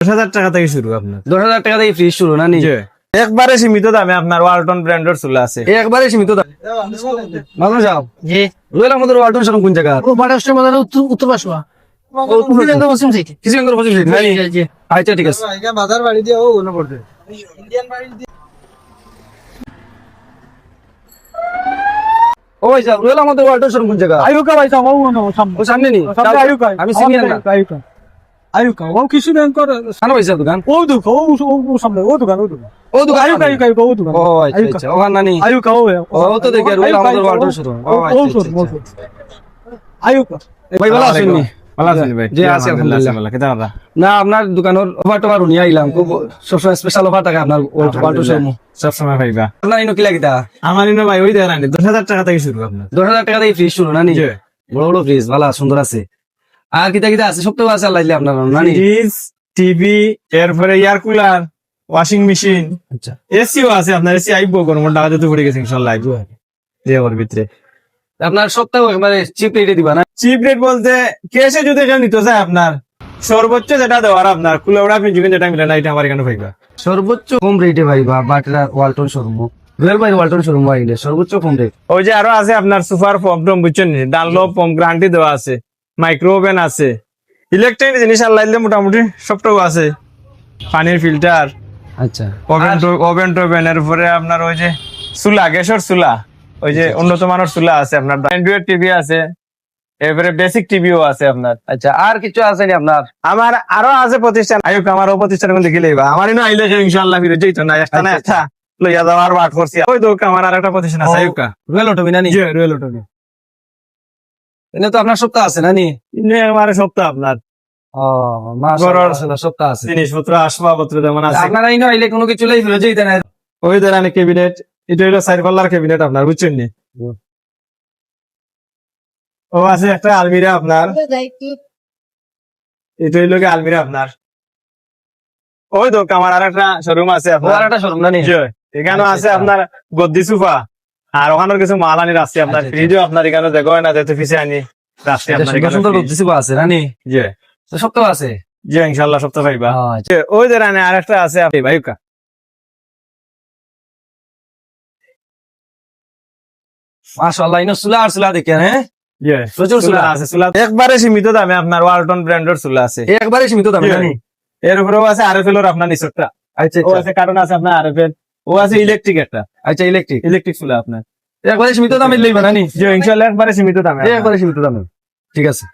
10,000 টাকা থেকে শুরু আপনার। 10,000 টাকা থেকে ফ্রিজ শুরু না নি? জি। একবারে সীমিত দামে আপনার ওয়ালটন ব্র্যান্ডের চুলা আছে। একবারে সীমিত দাম। ভালো যাও জি রইল আমাদের ওয়ালটন শোরুম কোন জায়গা? ও মহারাষ্ট্র মানে উত্তর পাশোয়া পশ্চিম থেকে কিছু করে পঁচিশ মিনিট নাই? জি, জি। আচ্ছা ঠিক আছে। বাজার বাড়ি দিয়ে ও ওনা পড়ছে। ইন্ডিয়ান বাড়ি দিয়ে ও ভাই সাহেব রইল আমাদের ওয়ালটন শোরুম কোন জায়গা? আয়ুকা ভাই সামনে সামনে ও সামনে নি? সামনে আয়ুকা আমি চিনি না। আয়ুকা আয়ুকা ও কিছু দেন করে সামনে ভাই সাহেব দোকান? ও দোকান ও সামনে ও দোকান ও দোকান আয়ুকা আয়ুকা ও দোকান ও আচ্ছা আচ্ছা ওখান না নি? আয়ুকা ও তো দেখে রইল আমাদের ওয়ালটন শোরুম। ও আচ্ছা আচ্ছা। আয়ুকা ভাই ভালো আছেন নি? ভালো আছেন ভাই? জি, আছি আলহামদুলিল্লাহ। ভালো কেমন আছেন? না আপনার দোকানের অফার টফার নিয়ে আইলাম খুব সবসময় স্পেশাল অফার থাকে আপনার ওয়ালটন শোরুম। সব সময় ভাইবা। আপনার ইনো কি লাগিতা? আমার ইনো ভাই ওই দেন 10,000 টাকা থেকে শুরু আপনার। 10,000 টাকা দিয়ে ফ্রিজ শুরু না নি? জি। বড় বড় ফ্রিজ ভালো সুন্দর আছে। আর কিতা কিতা আছে সব তো আছে আল্লাহ দিলে আপনার না নি? ফ্রিজ, টিভি, এরপরে এয়ার কুলার, ওয়াশিং মেশিন, আচ্ছা এসিও আছে আপনার। এসি আইবো গরম টাকা দিতে পড়ে গেছে ইনশাআল্লাহ আইবো। জি ওর ভিতরে আপনার সপ্তাহ একবারে চিপ রেটে দিবা না? চিপ রেট বলতে ক্যাশে যদি কেউ নিতে চায় আপনার সর্বোচ্চ যেটা দেওয়ার আপনার কুলাউড়া ফিনজুকেন যেটা মিলে না এটা আমার এখানে পাইবা। সর্বোচ্চ কম রেটে ভাই বাটরা ওয়ালটন শোরুম রয়্যাল ভাই ওয়ালটন শোরুম ভাইলে সর্বোচ্চ কম রেট। ওই যে আরো আছে আপনার সুপার পম্প বুঝছেন নি, ডানলো পম্প গ্যারান্টি দেওয়া আছে, মাইক্রো ওভেন আছে, ইলেকট্রনিক জিনিস আল্লাহ দিলে মোটামুটি সবটাও আছে, পানির ফিল্টার, আচ্ছা ওভেন টোভেন, এরপরে আপনার ওই যে চুলা, গ্যাসের চুলা, ওই যে উন্নত মানের চুলা আছে আপনার, অ্যান্ড্রয়েড টিভি আছে, এরপরে বেসিক টিভিও আছে আপনার। আচ্ছা আর কিছু আছে নি আপনার? আমার আরো আছে প্রতিষ্ঠান, আয়ুক আমার ও প্রতিষ্ঠান মধ্যে গেলেই বা আমার ইনো আইলে ইনশাআল্লাহ ফিরে যাইতো না, একটা না একটা লইয়া যাওয়ার বাট করছি। ওই তো আমার আর একটা প্রতিষ্ঠান আছে আয়ুকা, রয়্যাল অটোমি না নি? জি রয়েল অটোমি। এনে তো আপনার সপ্তাহ আছে না নি? ইনে আমার সপ্তাহ আপনার ও মাশাআল্লাহ সপ্তাহ আছে। জিনিসপত্র আসবাবপত্র যেমন আছে। আপনারা ইনো আইলে কোনো কিছু লই ফেলে যাইতে না? ওই ধরেন ক্যাবিনেট, এটা হলো 4 পাল্লার ক্যাবিনেট আপনার বুঝছেন নি। ও আছে একটা আলমিরা আপনার, এটা হইলো কি আলমিরা আপনার। ওই তো আমার আর একটা শোরুম আছে ও আপনার, আর একটা শোরুম না নি? জি, এখানেও আছে আপনার গদ্দি সোফা, আর ওখানের কিছু মাল আনি রাখছি আপনার, আচ্ছা, ফ্রিজও আপনার এখানে দেখো না, যেতে পিছিয়ে আনি রাখছি আপনার সুন্দর এখানে সুন্দর fridge। দিছি আছে না নি? জি তো সপ্তাহ আছে। জি ইনশাআল্লাহ সপ্তাহ পাইবা। আচ্ছা। জি, ওই ধরেন আর একটা আছে আপনি ভাইকা, মাশাআল্লাহ ইনো সুলা আর সুলা দেখেন হ্যাঁ জি প্রচুর চুলা চুলা আছে, চুলা একবারে সীমিত দামে আপনার ওয়ালটন ব্র্যান্ডের চুলা আছে। একবারে সীমিত দামে না নি? এর উপরেও আছে আরএফএল এর আপনার নিচটা, আচ্ছা ও আচ্ছা আছে কারণ আছে আপনার আরএফএল, ও আছে ইলেকট্রিক একটা, আচ্ছা ইলেকট্রিক ইলেকট্রিক চুলা আপনার। একবারে সীমিত দামে লইবা না নি? জি ইনশাআল্লাহ একবারে সীমিত দামে। একবারে সীমিত দামে ঠিক আছে।